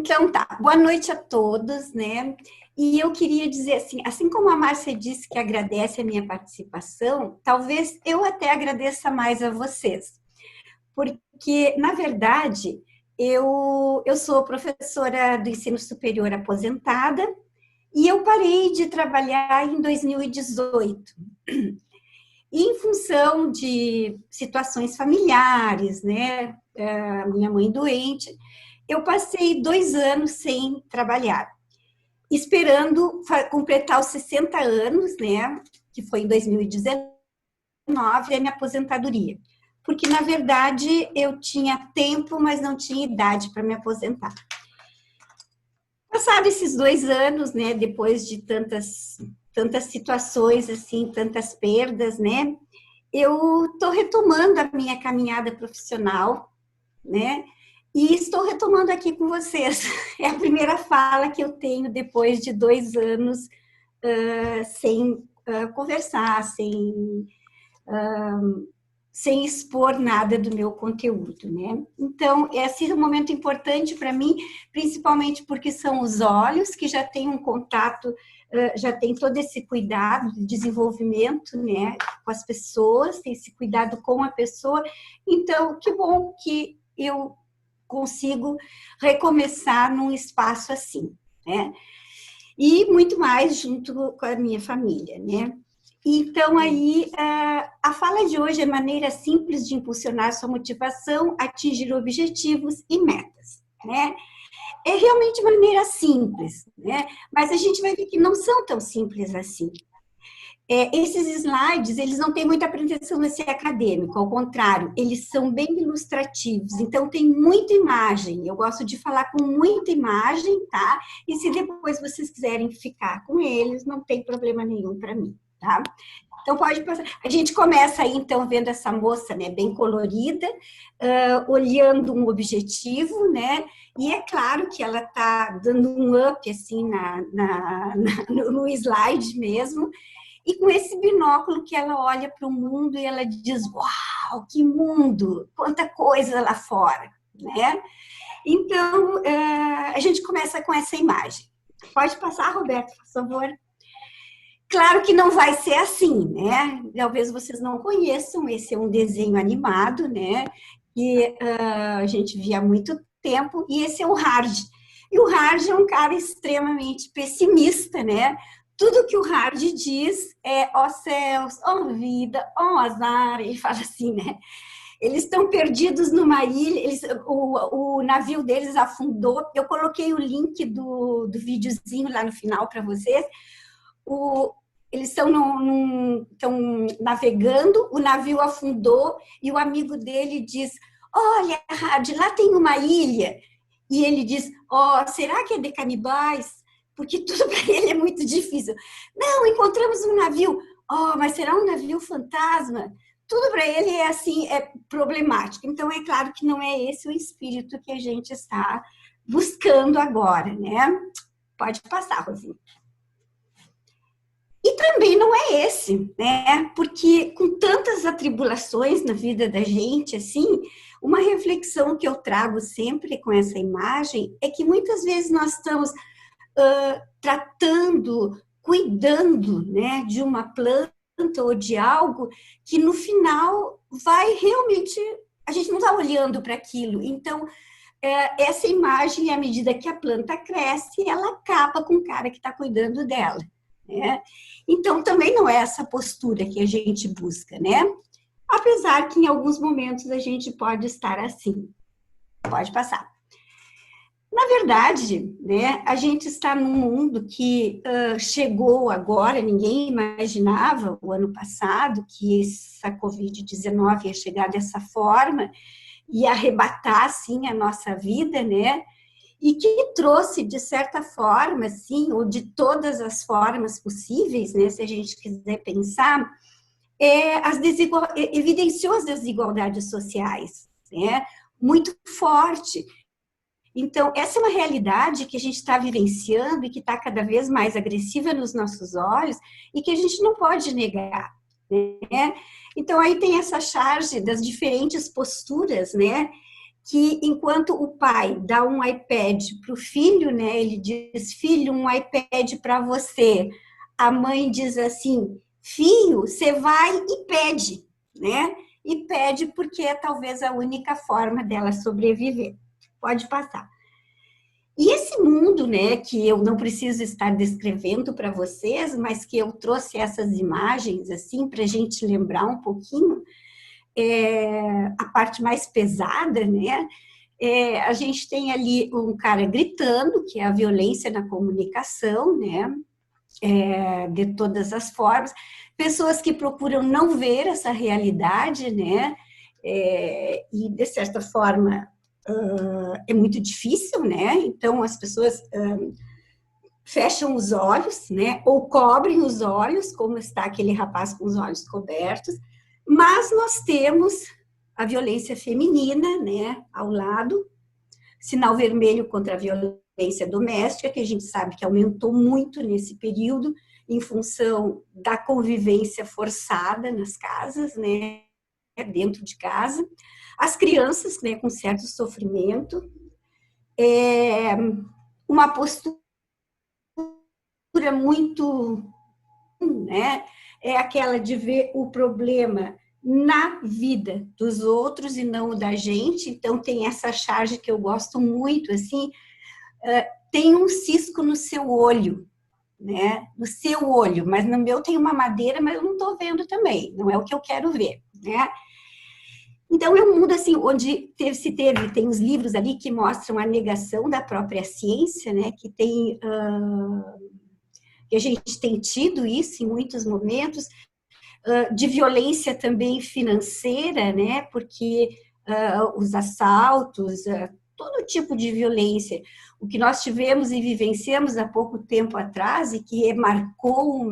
Então tá, boa noite a todos, né? E eu queria dizer assim como a Márcia disse que agradece a minha participação, talvez eu até agradeça mais a vocês, porque, na verdade, eu sou professora do ensino superior aposentada e eu parei de trabalhar em 2018. E em função de situações familiares, né? Minha mãe doente, eu passei 2 anos sem trabalhar, esperando completar os 60 anos, né? Que foi em 2019, a minha aposentadoria. Porque, na verdade, eu tinha tempo, mas não tinha idade para me aposentar. Passados esses 2 anos, né? Depois de tantas situações, assim, tantas perdas, né? Eu estou retomando a minha caminhada profissional, né? E estou retomando aqui com vocês. É a primeira fala que eu tenho depois de 2 anos sem conversar, sem expor nada do meu conteúdo, né? Então, esse é um momento importante para mim, principalmente porque são os olhos que já têm um contato, já tem todo esse cuidado de desenvolvimento, né, com as pessoas, tem esse cuidado com a pessoa. Então, que bom que eu consigo recomeçar num espaço assim, né? E muito mais junto com a minha família, né? Então, aí, a fala de hoje é maneira simples de impulsionar sua motivação, atingir objetivos e metas, né? É realmente maneira simples, né? Mas a gente vai ver que não são tão simples assim. Esses slides, eles não têm muita pretensão de ser acadêmico, ao contrário, eles são bem ilustrativos, então tem muita imagem, eu gosto de falar com muita imagem, tá? E se depois vocês quiserem ficar com eles, não tem problema nenhum para mim, tá? Então, pode passar. A gente começa aí, então, vendo essa moça, né, bem colorida, olhando um objetivo, né, e é claro que ela está dando um up, assim, no slide mesmo, e com esse binóculo que ela olha para o mundo e ela diz, uau, que mundo, quanta coisa lá fora, né? Então, a gente começa com essa imagem. Pode passar, Roberto, por favor. Claro que não vai ser assim, né? Talvez vocês não conheçam, esse é um desenho animado, né? Que a gente via há muito tempo, e esse é o Hard. E o Hard é um cara extremamente pessimista, né? Tudo que o Hard diz é, ó céus, ó vida, ó azar, ele fala assim, né? Eles estão perdidos numa ilha, o navio deles afundou. Eu coloquei o link do videozinho lá no final para vocês. Eles estão navegando, o navio afundou e o amigo dele diz, olha, Hard, lá tem uma ilha. E ele diz, será que é de canibais? Porque tudo para ele é muito difícil. Não, encontramos um navio. Mas será um navio fantasma? Tudo para ele é assim, é problemático. Então, é claro que não é esse o espírito que a gente está buscando agora, né? Pode passar, Rosinha. E também não é esse, né? Porque com tantas atribulações na vida da gente, assim, uma reflexão que eu trago sempre com essa imagem é que muitas vezes nós estamos tratando, cuidando, né, de uma planta ou de algo que no final vai realmente, a gente não está olhando para aquilo. Então, essa imagem, à medida que a planta cresce, ela acaba com o cara que está cuidando dela, né? Então, também não é essa postura que a gente busca, né? Apesar que em alguns momentos a gente pode estar assim. Pode passar. Na verdade, né, a gente está num mundo que chegou agora, ninguém imaginava o ano passado que essa Covid-19 ia chegar dessa forma e arrebatar, assim, a nossa vida, né? E que trouxe, de certa forma, assim, ou de todas as formas possíveis, né, se a gente quiser pensar, evidenciou as desigualdades sociais, né, muito forte. Então, essa é uma realidade que a gente está vivenciando e que está cada vez mais agressiva nos nossos olhos e que a gente não pode negar, né? Então, aí tem essa charge das diferentes posturas, né, que enquanto o pai dá um iPad para o filho, né, ele diz, filho, um iPad para você. A mãe diz assim, filho, você vai e pede, né? E pede porque é talvez a única forma dela sobreviver. Pode passar. E esse mundo, né, que eu não preciso estar descrevendo para vocês, mas que eu trouxe essas imagens, assim, para a gente lembrar um pouquinho, a parte mais pesada, né, a gente tem ali um cara gritando, que é a violência na comunicação, né, de todas as formas, pessoas que procuram não ver essa realidade, né, e de certa forma é muito difícil, né, então as pessoas fecham os olhos, né, ou cobrem os olhos, como está aquele rapaz com os olhos cobertos, mas nós temos a violência feminina, né, ao lado, sinal vermelho contra a violência doméstica, que a gente sabe que aumentou muito nesse período, em função da convivência forçada nas casas, né, dentro de casa. As crianças, né, com certo sofrimento, uma postura muito, né, é aquela de ver o problema na vida dos outros e não o da gente. Então tem essa charge que eu gosto muito, assim, tem um cisco no seu olho, né? No seu olho, mas no meu tem uma madeira, mas eu não estou vendo também, não é o que eu quero ver, né? Então é um mundo assim, onde tem os livros ali que mostram a negação da própria ciência, né? Que a gente tem tido isso em muitos momentos, de violência também financeira, né? Porque os assaltos, todo tipo de violência, o que nós tivemos e vivenciamos há pouco tempo atrás e que marcou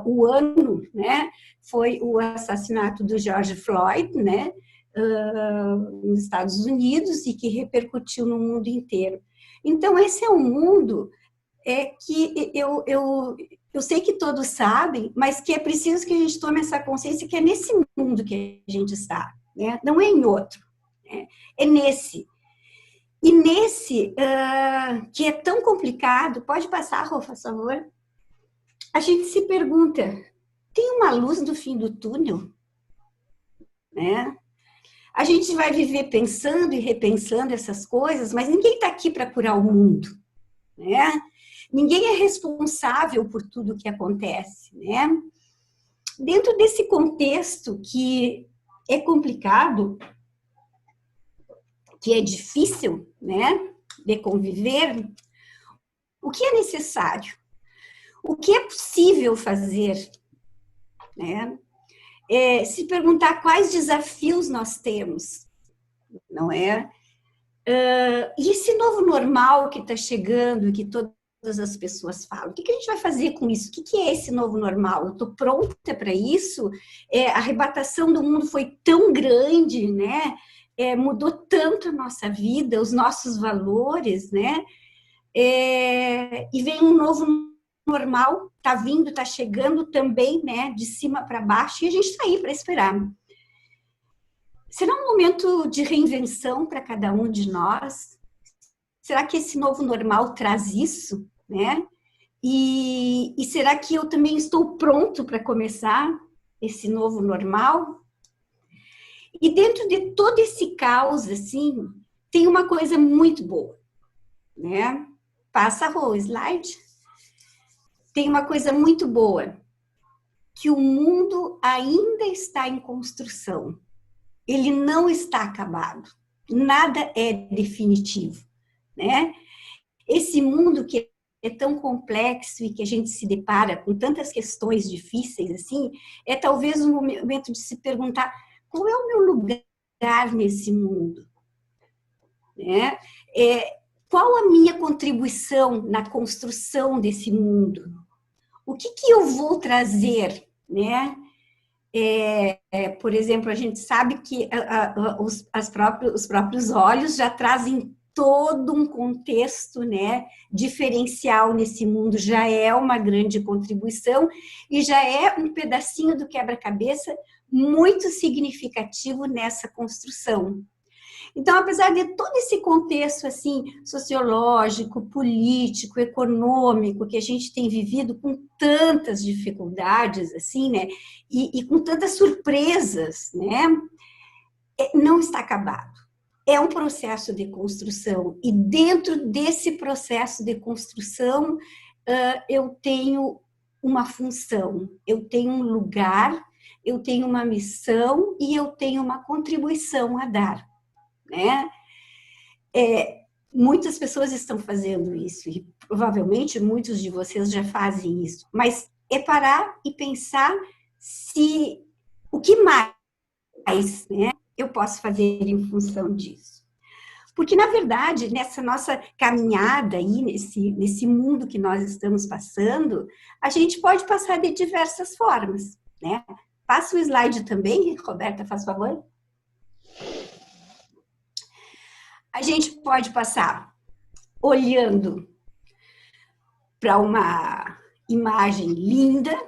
o ano, né? Foi o assassinato do George Floyd, né? Nos Estados Unidos e que repercutiu no mundo inteiro. Então esse é um mundo que eu sei que todos sabem, mas que é preciso que a gente tome essa consciência que é nesse mundo que a gente está, né? Não é em outro, né? É nesse. E nesse, que é tão complicado, pode passar, Rô, por favor? A gente se pergunta, tem uma luz no fim do túnel? Né? A gente vai viver pensando e repensando essas coisas, mas ninguém está aqui para curar o mundo, né? Ninguém é responsável por tudo que acontece, né? Dentro desse contexto que é complicado, que é difícil, né, de conviver, o que é necessário? O que é possível fazer, né? Se perguntar quais desafios nós temos, não é? E esse novo normal que está chegando, que todas as pessoas falam, o que a gente vai fazer com isso? O que é esse novo normal? Eu estou pronta para isso? A arrebatação do mundo foi tão grande, né? Mudou tanto a nossa vida, os nossos valores, né? E vem um novo normal, está vindo, está chegando também, né? De cima para baixo, e a gente está aí para esperar. Será um momento de reinvenção para cada um de nós? Será que esse novo normal traz isso, né? E será que eu também estou pronto para começar esse novo normal? E dentro de todo esse caos, assim, tem uma coisa muito boa, né? Passa o slide. Tem uma coisa muito boa, que o mundo ainda está em construção. Ele não está acabado. Nada é definitivo, né? Esse mundo que é tão complexo e que a gente se depara com tantas questões difíceis assim, é talvez um momento de se perguntar qual é o meu lugar nesse mundo, né? Qual a minha contribuição na construção desse mundo? O que eu vou trazer, né? Por exemplo, a gente sabe que os próprios olhos já trazem todo um contexto, né, diferencial nesse mundo, já é uma grande contribuição e já é um pedacinho do quebra-cabeça muito significativo nessa construção. Então, apesar de todo esse contexto assim sociológico, político, econômico que a gente tem vivido com tantas dificuldades assim, né, e com tantas surpresas, né, não está acabado. É um processo de construção e dentro desse processo de construção eu tenho uma função, eu tenho um lugar, eu tenho uma missão e eu tenho uma contribuição a dar, né? Muitas pessoas estão fazendo isso e provavelmente muitos de vocês já fazem isso, mas é parar e pensar se o que mais, né, eu posso fazer em função disso. Porque, na verdade, nessa nossa caminhada aí, nesse mundo que nós estamos passando, a gente pode passar de diversas formas, né? Passa o slide também, Roberta, faz favor. A gente pode passar olhando para uma imagem linda,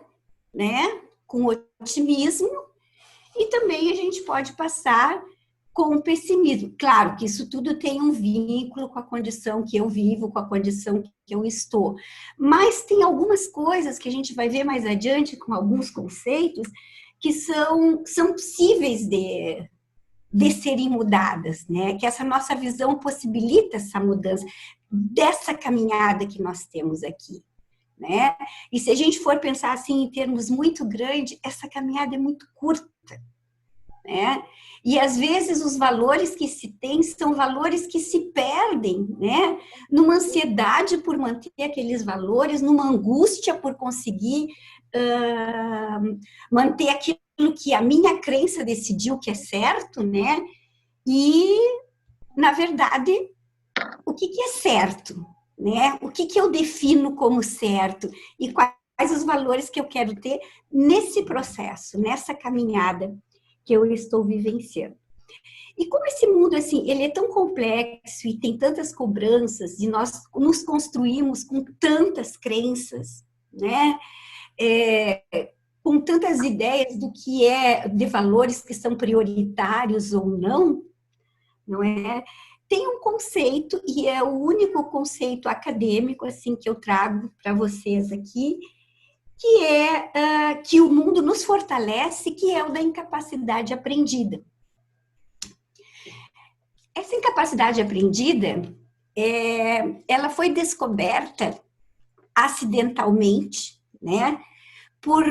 né? Com otimismo, e também a gente pode passar com pessimismo. Claro que isso tudo tem um vínculo com a condição que eu vivo, com a condição que eu estou. Mas tem algumas coisas que a gente vai ver mais adiante, com alguns conceitos, que são possíveis de serem mudadas, né? Que essa nossa visão possibilita essa mudança dessa caminhada que nós temos aqui, né? E se a gente for pensar assim em termos muito grandes, essa caminhada é muito curta, né? E às vezes os valores que se tem são valores que se perdem, né? Numa ansiedade por manter aqueles valores, numa angústia por conseguir manter aquilo que a minha crença decidiu que é certo, né? E, na verdade, o que é certo, né? O que eu defino como certo e quais os valores que eu quero ter nesse processo, nessa caminhada que eu estou vivenciando. E como esse mundo, assim, ele é tão complexo e tem tantas cobranças, e nós nos construímos com tantas crenças, né? Com tantas ideias do que é, de valores que são prioritários ou não, não é? Tem um conceito, e é o único conceito acadêmico, assim, que eu trago para vocês aqui, que é que o mundo nos fortalece, que é o da incapacidade aprendida. Essa incapacidade aprendida, ela foi descoberta acidentalmente, né, por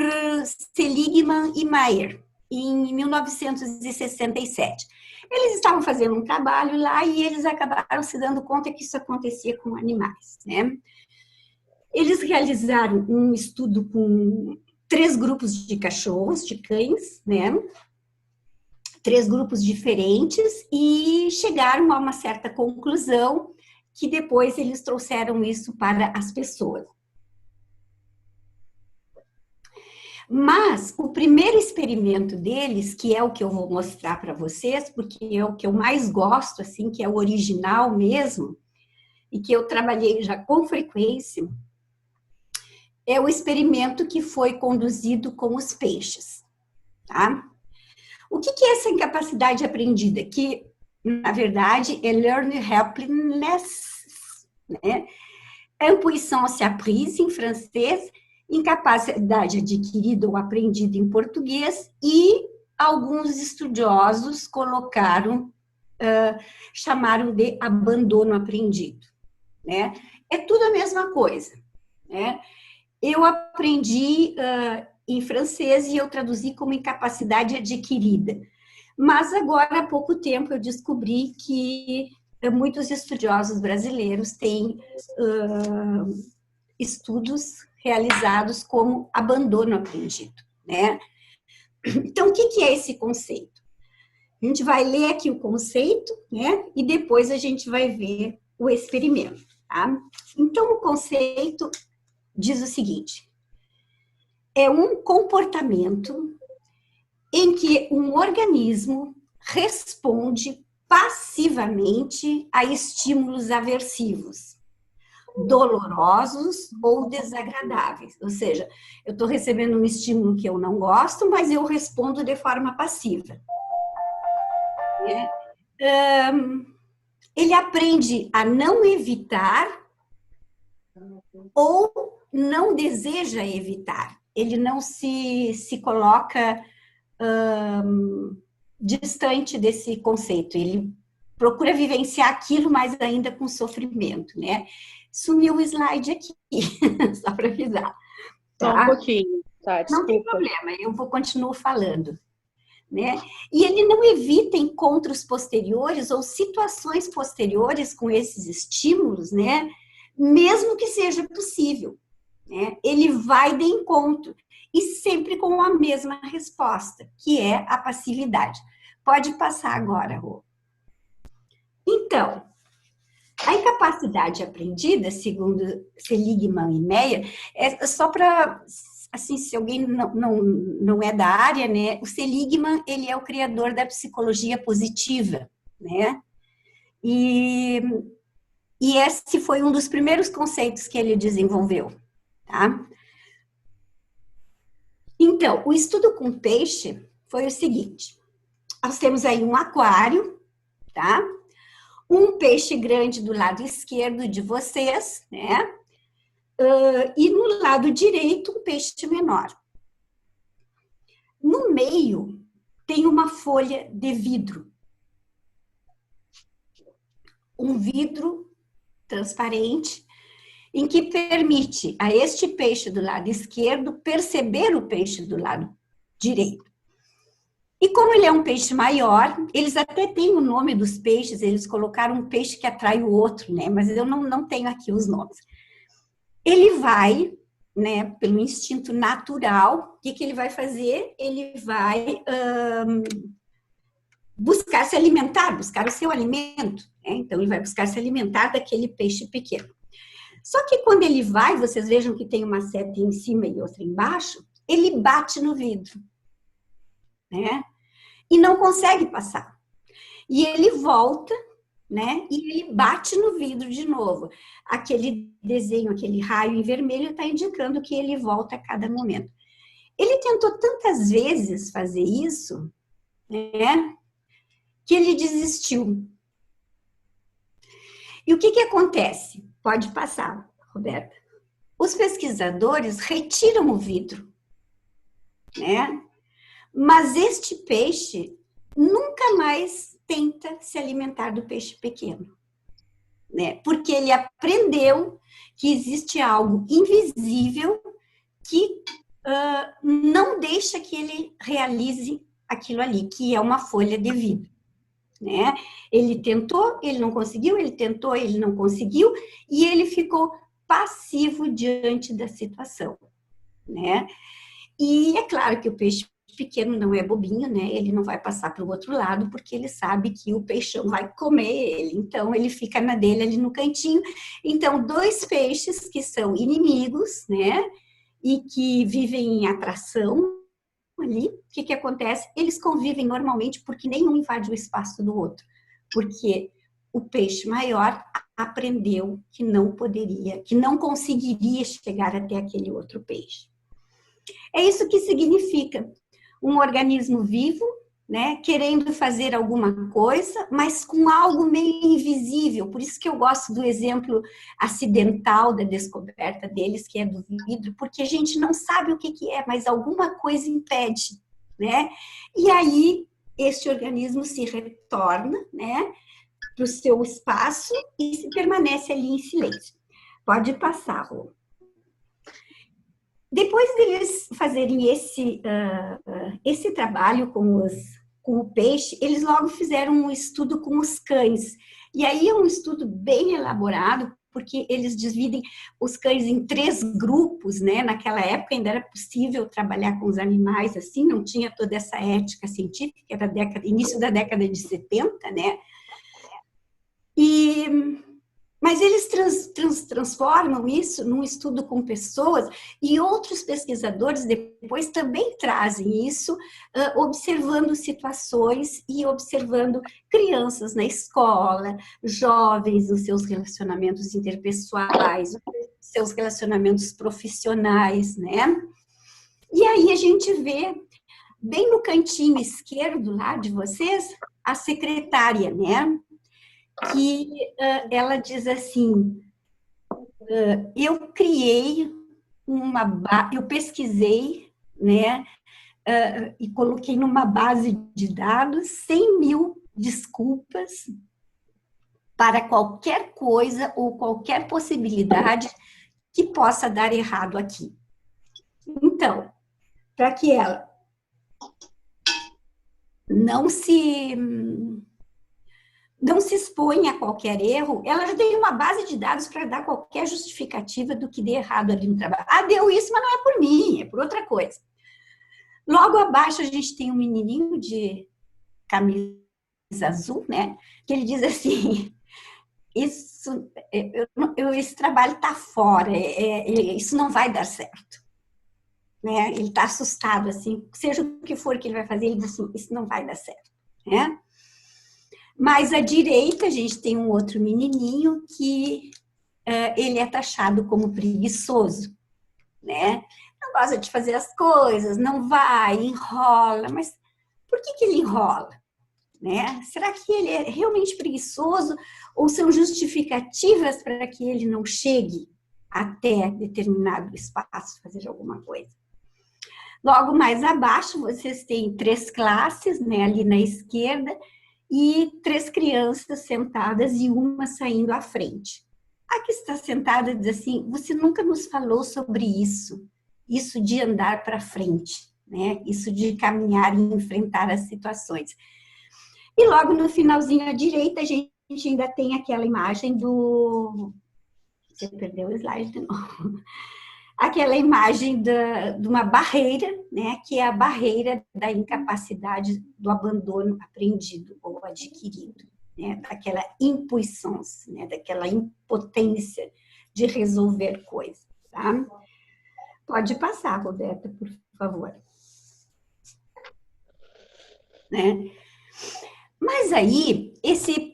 Seligman e Mayer, em 1967. Eles estavam fazendo um trabalho lá e eles acabaram se dando conta que isso acontecia com animais, né? Eles realizaram um estudo com 3 grupos de cachorros, de cães, né? 3 grupos diferentes e chegaram a uma certa conclusão que depois eles trouxeram isso para as pessoas. Mas o primeiro experimento deles, que é o que eu vou mostrar para vocês, porque é o que eu mais gosto, assim, que é o original mesmo, e que eu trabalhei já com frequência, é o experimento que foi conduzido com os peixes, tá? O que é essa incapacidade aprendida? Que, na verdade, é learning helplessness, né? Impuissance apprise, em francês, incapacidade adquirida ou aprendida em português, e alguns estudiosos chamaram de abandono aprendido, né? É tudo a mesma coisa, né? Eu aprendi em francês e eu traduzi como incapacidade adquirida. Mas agora, há pouco tempo, eu descobri que muitos estudiosos brasileiros têm estudos realizados como abandono aprendido, né? Então, o que é esse conceito? A gente vai ler aqui o conceito, né? E depois a gente vai ver o experimento, tá? Então, o conceito diz o seguinte: é um comportamento em que um organismo responde passivamente a estímulos aversivos, dolorosos ou desagradáveis. Ou seja, eu estou recebendo um estímulo que eu não gosto, mas eu respondo de forma passiva. Ele aprende a não evitar ou não deseja evitar. Ele não se coloca distante desse conceito. Ele procura vivenciar aquilo, mas ainda com sofrimento, né? Sumiu o slide aqui, só para avisar. Só Tá? um pouquinho, tá? Desculpa. Não tem problema, eu continuo falando. Né? E ele não evita encontros posteriores ou situações posteriores com esses estímulos, né? Mesmo que seja possível. Né? Ele vai de encontro e sempre com a mesma resposta, que é a passividade. Pode passar agora, Rô. Então, a incapacidade aprendida, segundo Seligman e Meyer, é só para, assim, se alguém não é da área, né? O Seligman, ele é o criador da psicologia positiva, né? E esse foi um dos primeiros conceitos que ele desenvolveu, tá? Então, o estudo com peixe foi o seguinte: nós temos aí um aquário, tá? Um peixe grande do lado esquerdo de vocês, né? E no lado direito, um peixe menor. No meio, tem uma folha de vidro. Um vidro transparente, em que permite a este peixe do lado esquerdo perceber o peixe do lado direito. E como ele é um peixe maior, eles até têm o nome dos peixes, eles colocaram um peixe que atrai o outro, né? Mas eu não tenho aqui os nomes. Ele vai, né, pelo instinto natural, o que ele vai fazer? Ele vai buscar se alimentar, buscar o seu alimento. Né? Então, ele vai buscar se alimentar daquele peixe pequeno. Só que quando ele vai, vocês vejam que tem uma seta em cima e outra embaixo, ele bate no vidro. Né? E não consegue passar. E ele volta, né? E ele bate no vidro de novo. Aquele desenho, aquele raio em vermelho está indicando que ele volta a cada momento. Ele tentou tantas vezes fazer isso, né? Que ele desistiu. E o que acontece? Pode passar, Roberta. Os pesquisadores retiram o vidro, né? Mas este peixe nunca mais tenta se alimentar do peixe pequeno, né? Porque ele aprendeu que existe algo invisível que não deixa que ele realize aquilo ali, que é uma folha de vidro, né? Ele tentou, ele não conseguiu, ele tentou, ele não conseguiu, e ele ficou passivo diante da situação, né? E é claro que o peixe pequeno não é bobinho, né? Ele não vai passar para o outro lado porque ele sabe que o peixão vai comer ele. Então ele fica na dele ali no cantinho. Então dois peixes que são inimigos, né? E que vivem em atração ali. O que acontece? Eles convivem normalmente porque nenhum invade o espaço do outro. Porque o peixe maior aprendeu que não poderia, que não conseguiria chegar até aquele outro peixe. É isso que significa um organismo vivo, né, querendo fazer alguma coisa, mas com algo meio invisível. Por isso que eu gosto do exemplo acidental da descoberta deles, que é do vidro, porque a gente não sabe o que é, mas alguma coisa impede, né? E aí este organismo se retorna, né, para o seu espaço e se permanece ali em silêncio. Pode passar, Rô. Depois deles fazerem esse trabalho com o peixe, eles logo fizeram um estudo com os cães. E aí é um estudo bem elaborado, porque eles dividem os cães em 3 grupos, né? Naquela época ainda era possível trabalhar com os animais assim, não tinha toda essa ética científica, era início da década de 70, né? Mas eles transformam isso num estudo com pessoas e outros pesquisadores depois também trazem isso, observando situações e observando crianças na escola, jovens nos seus relacionamentos interpessoais, seus relacionamentos profissionais, né? E aí a gente vê, bem no cantinho esquerdo lá de vocês, a secretária, né? Que ela diz assim, eu criei eu pesquisei, né? E coloquei numa base de dados 100 mil desculpas para qualquer coisa ou qualquer possibilidade que possa dar errado aqui. Então, para que ela não se exponha a qualquer erro, ela já tem uma base de dados para dar qualquer justificativa do que dê errado ali no trabalho. Ah, deu isso, mas não é por mim, é por outra coisa. Logo abaixo a gente tem um menininho de camisa azul, né? Que ele diz assim, esse trabalho está fora, isso não vai dar certo. Né? Ele está assustado, assim, seja o que for que ele vai fazer, ele diz assim, isso não vai dar certo. Né? Mas à direita a gente tem um outro menininho que ele é taxado como preguiçoso, né? Não gosta de fazer as coisas, não vai, enrola, mas por que ele enrola? Né? Será que ele é realmente preguiçoso ou são justificativas para que ele não chegue até determinado espaço fazer alguma coisa? Logo mais abaixo, vocês têm 3 classes, né, ali na esquerda, e 3 crianças sentadas e uma saindo à frente. A que está sentada diz assim, você nunca nos falou sobre isso de andar para frente, né? Isso de caminhar e enfrentar as situações. E logo no finalzinho à direita, a gente ainda tem aquela imagem do... Você perdeu o slide de novo. Aquela imagem de uma barreira, né, que é a barreira da incapacidade do abandono aprendido ou adquirido, né, daquela impuissance, né, daquela impotência de resolver coisas. Tá? Pode passar, Roberta, por favor. Né? Mas aí, esse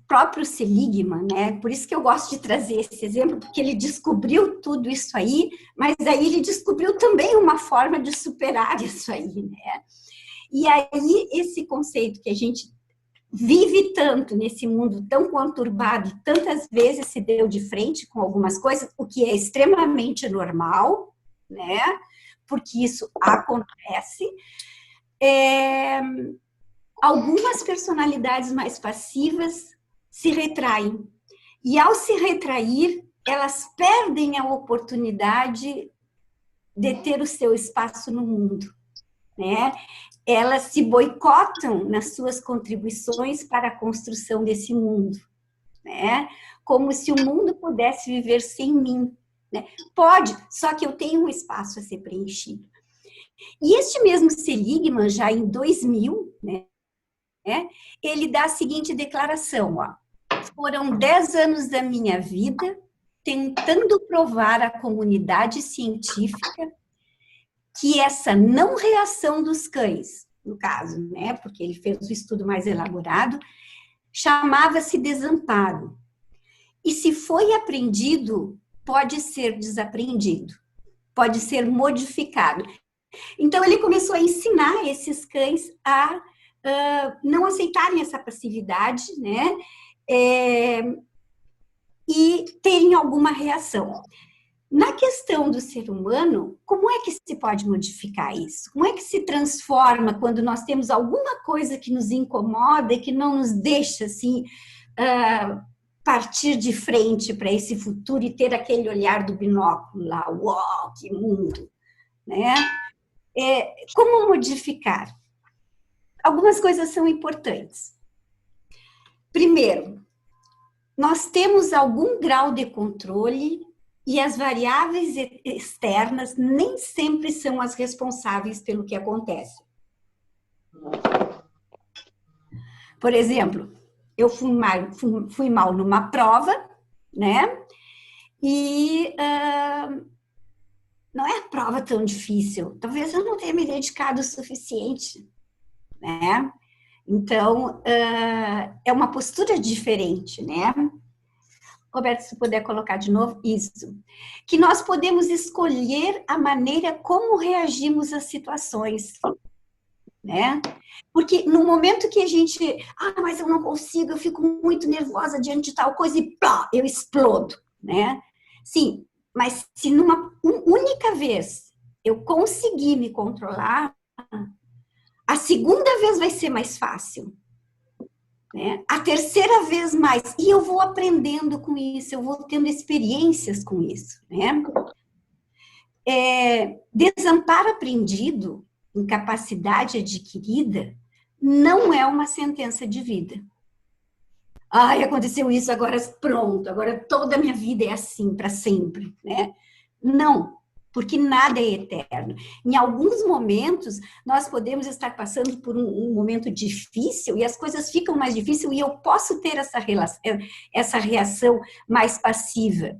próprio Seligman, né? Por isso que eu gosto de trazer esse exemplo, porque ele descobriu tudo isso aí, mas aí ele descobriu também uma forma de superar isso aí, né? E aí, esse conceito que a gente vive tanto nesse mundo tão conturbado, tantas vezes se deu de frente com algumas coisas, o que é extremamente normal, né? Porque isso acontece. Algumas personalidades mais passivas se retraem. E ao se retrair, elas perdem a oportunidade de ter o seu espaço no mundo, né? Elas se boicotam nas suas contribuições para a construção desse mundo, né? Como se o mundo pudesse viver sem mim, né? Pode, só que eu tenho um espaço a ser preenchido. E este mesmo Seligman, já em 2000, né? Ele dá a seguinte declaração, ó, foram 10 anos da minha vida tentando provar à comunidade científica que essa não reação dos cães, no caso, né, porque ele fez o estudo mais elaborado, chamava-se desamparo. E se foi aprendido, pode ser desaprendido, pode ser modificado. Então, ele começou a ensinar esses cães a não aceitarem essa passividade, né? E terem alguma reação. Na questão do ser humano, como é que se pode modificar isso? Como é que se transforma quando nós temos alguma coisa que nos incomoda e que não nos deixa, assim, partir de frente para esse futuro e ter aquele olhar do binóculo lá, uau, que mundo, né? Como modificar? Algumas coisas são importantes. Primeiro, nós temos algum grau de controle e as variáveis externas nem sempre são as responsáveis pelo que acontece. Por exemplo, eu fui mal numa prova, né? E não é a prova tão difícil. Talvez eu não tenha me dedicado o suficiente, né? Então, é uma postura diferente, né? Roberto, se puder colocar de novo, isso. Que nós podemos escolher a maneira como reagimos às situações. né? Porque no momento que a gente, mas eu não consigo, eu fico muito nervosa diante de tal coisa e plá, eu explodo, né? Sim, mas se numa única vez eu conseguir me controlar, a segunda vez vai ser mais fácil, né? A terceira vez mais, e eu vou aprendendo com isso, eu vou tendo experiências com isso, né? Desamparo aprendido, incapacidade adquirida, não é uma sentença de vida. Ai, aconteceu isso, agora pronto, agora toda a minha vida é assim para sempre, né? Não, porque nada é eterno. Em alguns momentos, nós podemos estar passando por um momento difícil e as coisas ficam mais difíceis e eu posso ter essa reação mais passiva.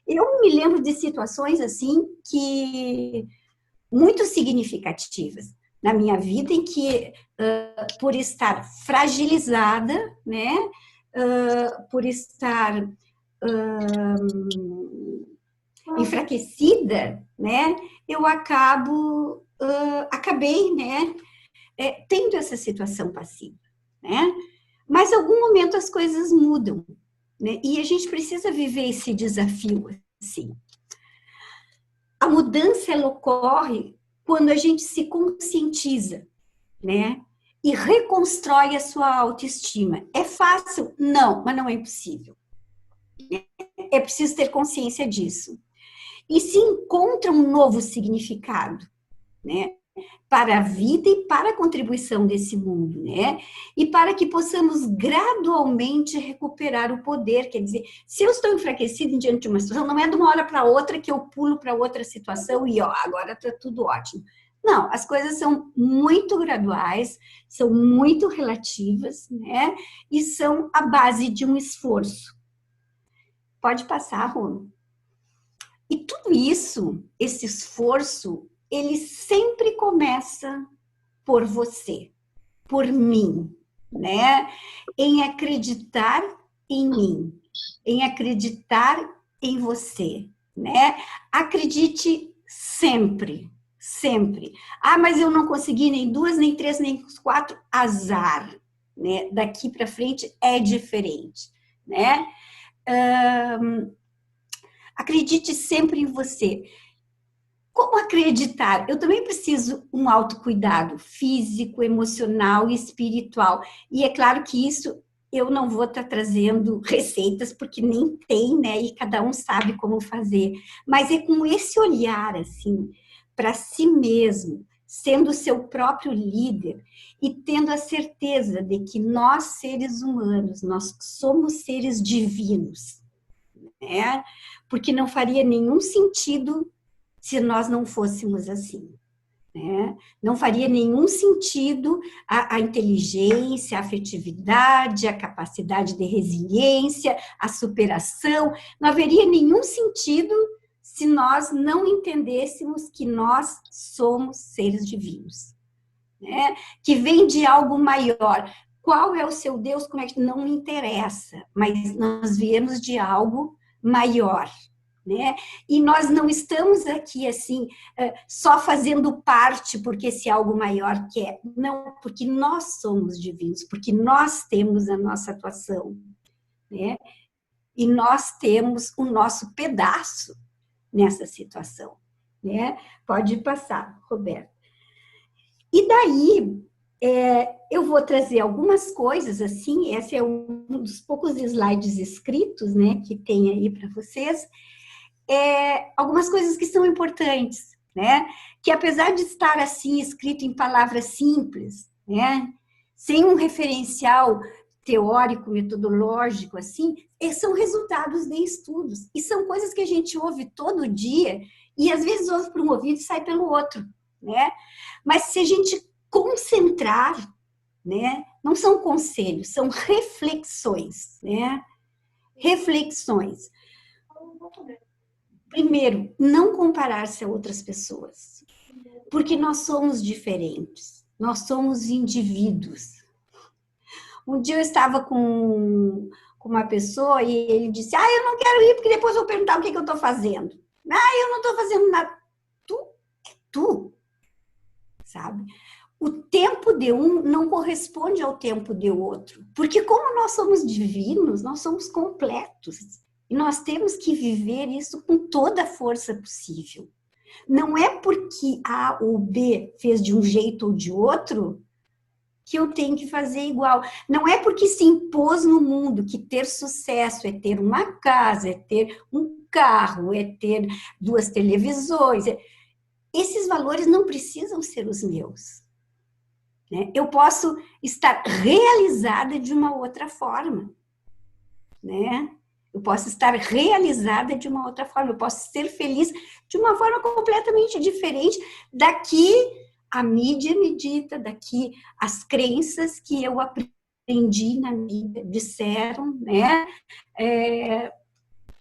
Eu me lembro de situações assim que muito significativas na minha vida em que, por estar fragilizada, né, por estar enfraquecida, né, eu acabei, né, tendo essa situação passiva, né? Mas em algum momento as coisas mudam, né? E a gente precisa viver esse desafio, assim. A mudança, ela ocorre quando a gente se conscientiza, né? E reconstrói a sua autoestima. É fácil? Não, mas não é impossível. É preciso ter consciência disso. E se encontra um novo significado, né? Para a vida e para a contribuição desse mundo, né? E para que possamos gradualmente recuperar o poder, quer dizer, se eu estou enfraquecido diante de uma situação, não é de uma hora para outra que eu pulo para outra situação e agora está tudo ótimo. Não, as coisas são muito graduais, são muito relativas, né? E são a base de um esforço. Pode passar, Rô. E tudo isso, esse esforço, ele sempre começa por você, por mim, né? Em acreditar em mim, em acreditar em você, né? Acredite sempre, sempre. Mas eu não consegui nem duas, nem três, nem quatro, azar, né? Daqui para frente é diferente, né? Acredite sempre em você. Como acreditar? Eu também preciso um autocuidado físico, emocional e espiritual. E é claro que isso eu não vou estar trazendo receitas, porque nem tem, né? E cada um sabe como fazer. Mas é com esse olhar, assim, para si mesmo, sendo o seu próprio líder e tendo a certeza de que nós, seres humanos, nós somos seres divinos, né? Porque não faria nenhum sentido se nós não fôssemos assim, né? Não faria nenhum sentido a inteligência, a afetividade, a capacidade de resiliência, a superação, não haveria nenhum sentido se nós não entendêssemos que nós somos seres divinos, né? Que vem de algo maior. Qual é o seu Deus? Como é que não me interessa, mas nós viemos de algo maior, né? E nós não estamos aqui assim só fazendo parte porque esse algo maior quer, não, porque nós somos divinos, porque nós temos a nossa atuação, né? E nós temos o nosso pedaço nessa situação, né? Pode passar, Roberto. E daí eu vou trazer algumas coisas assim, esse é um dos poucos slides escritos, né, que tem aí para vocês. Algumas coisas que são importantes, né? Que apesar de estar assim escrito em palavras simples, né? Sem um referencial teórico, metodológico, assim, são resultados de estudos. E são coisas que a gente ouve todo dia e às vezes ouve por um ouvido e sai pelo outro, né? Mas se a gente concentrar, né? Não são conselhos, são reflexões, né? Reflexões. Primeiro, não comparar-se a outras pessoas, porque nós somos diferentes, nós somos indivíduos. Um dia eu estava com uma pessoa e ele disse, eu não quero ir porque depois eu vou perguntar o que eu estou fazendo. Eu não estou fazendo nada. Tu é tu, sabe? o tempo de um não corresponde ao tempo de outro. Porque como nós somos divinos, nós somos completos. E nós temos que viver isso com toda a força possível. Não é porque A ou B fez de um jeito ou de outro que eu tenho que fazer igual. Não é porque se impôs no mundo que ter sucesso é ter uma casa, é ter um carro, é ter 2 televisões. Esses valores não precisam ser os meus. Né? Eu posso estar realizada de uma outra forma. Né? Eu posso estar realizada de uma outra forma. Eu posso ser feliz de uma forma completamente diferente daqui a mídia me dita, daqui as crenças que eu aprendi na vida, disseram, né?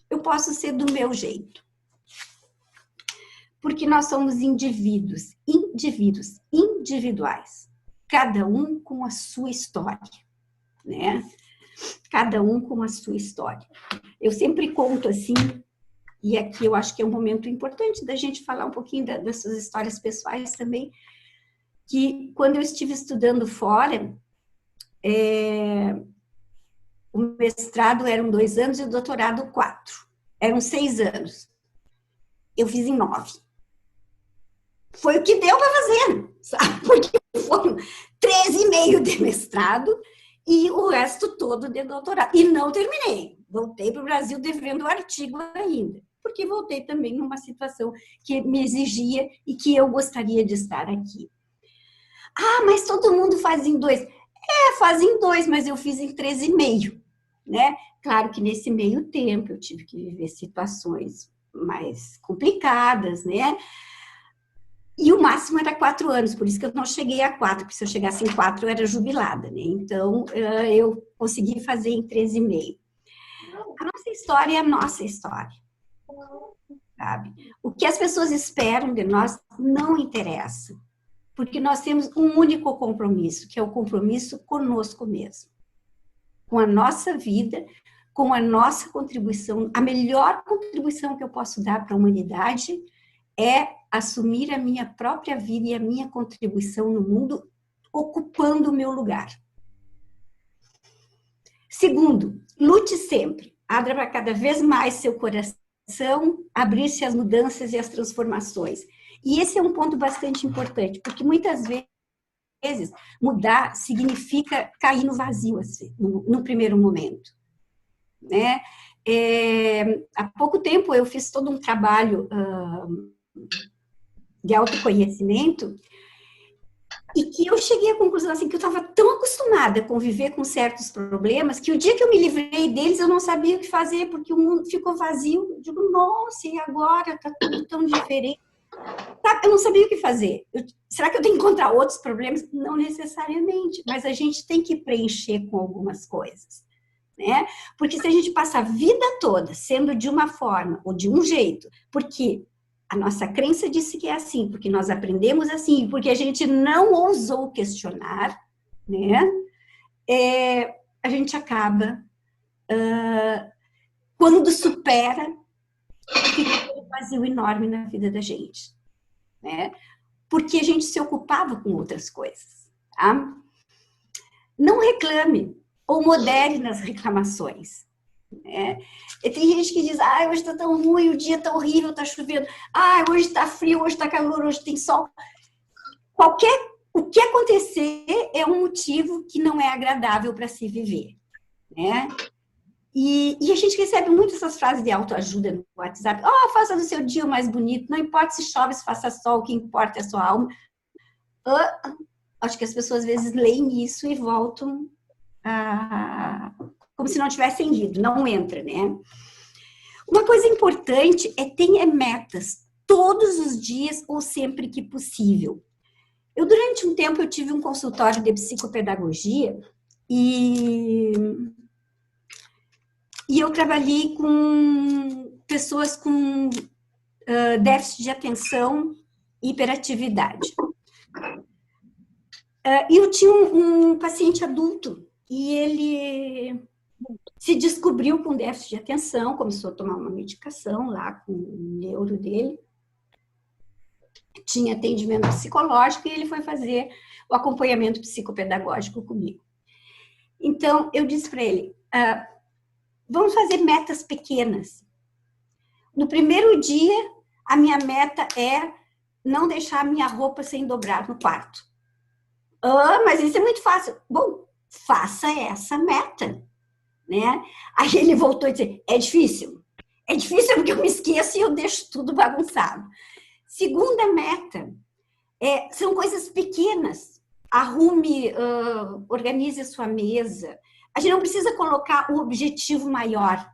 Eu posso ser do meu jeito. Porque nós somos indivíduos individuais. Cada um com a sua história, né? Cada um com a sua história. Eu sempre conto assim, e aqui eu acho que é um momento importante da gente falar um pouquinho dessas histórias pessoais também, que quando eu estive estudando fora, o mestrado eram 2 anos e o doutorado 4. Eram 6 anos. Eu fiz em 9. Foi o que deu para fazer, sabe? Porque foram 13,5 de mestrado e o resto todo de doutorado. E não terminei. Voltei para o Brasil devendo o artigo ainda. Porque voltei também numa situação que me exigia e que eu gostaria de estar aqui. Ah, mas todo mundo faz em 2. Faz em 2, mas eu fiz em 13,5, né? Claro que nesse meio tempo eu tive que viver situações mais complicadas, né? E o máximo era 4 anos, por isso que eu não cheguei a 4, porque se eu chegasse em 4 eu era jubilada, né? Então, eu consegui fazer em 13,5. A nossa história é a nossa história, sabe? O que as pessoas esperam de nós não interessa. Porque nós temos um único compromisso, que é o compromisso conosco mesmo. Com a nossa vida, com a nossa contribuição. A melhor contribuição que eu posso dar para a humanidade é assumir a minha própria vida e a minha contribuição no mundo, ocupando o meu lugar. Segundo, lute sempre. Abra cada vez mais seu coração, abrir-se às mudanças e às transformações. E esse é um ponto bastante importante, porque muitas vezes mudar significa cair no vazio, assim, no primeiro momento. Né? Há pouco tempo eu fiz todo um trabalho de autoconhecimento e que eu cheguei à conclusão assim, que eu estava tão acostumada a conviver com certos problemas que o dia que eu me livrei deles eu não sabia o que fazer, porque o mundo ficou vazio. Eu digo, nossa, e agora? Está tudo tão diferente. Eu não sabia o que fazer. Será que eu tenho que encontrar outros problemas? Não necessariamente, mas a gente tem que preencher com algumas coisas, né? Porque se a gente passa a vida toda sendo de uma forma ou de um jeito, porque a nossa crença disse que é assim, porque nós aprendemos assim, porque a gente não ousou questionar, né? A gente acaba, quando supera, fica um vazio enorme na vida da gente, né? Porque a gente se ocupava com outras coisas. Tá? Não reclame ou modere nas reclamações. Né? E tem gente que diz, hoje está tão ruim, o dia está horrível, está chovendo, hoje está frio, hoje está calor, hoje tem sol. O que acontecer é um motivo que não é agradável para se viver. Né? E a gente recebe muito essas frases de autoajuda no WhatsApp. Faça do seu dia o mais bonito, não importa se chove, se faça sol, o que importa é a sua alma. Acho que as pessoas às vezes leem isso e voltam como se não tivessem lido, não entra, né? Uma coisa importante é ter metas todos os dias ou sempre que possível. Durante um tempo, eu tive um consultório de psicopedagogia e eu trabalhei com pessoas com déficit de atenção e hiperatividade. E eu tinha um paciente adulto e ele se descobriu com déficit de atenção, começou a tomar uma medicação lá com o neuro dele. tinha atendimento psicológico e ele foi fazer o acompanhamento psicopedagógico comigo. Então, eu disse para ele, vamos fazer metas pequenas. No primeiro dia, a minha meta é não deixar a minha roupa sem dobrar no quarto. Mas isso é muito fácil. Bom, faça essa meta, né? Aí ele voltou e disse, é difícil. É difícil porque eu me esqueço e eu deixo tudo bagunçado. Segunda meta, são coisas pequenas. Arrume, organize a sua mesa. A gente não precisa colocar o objetivo maior,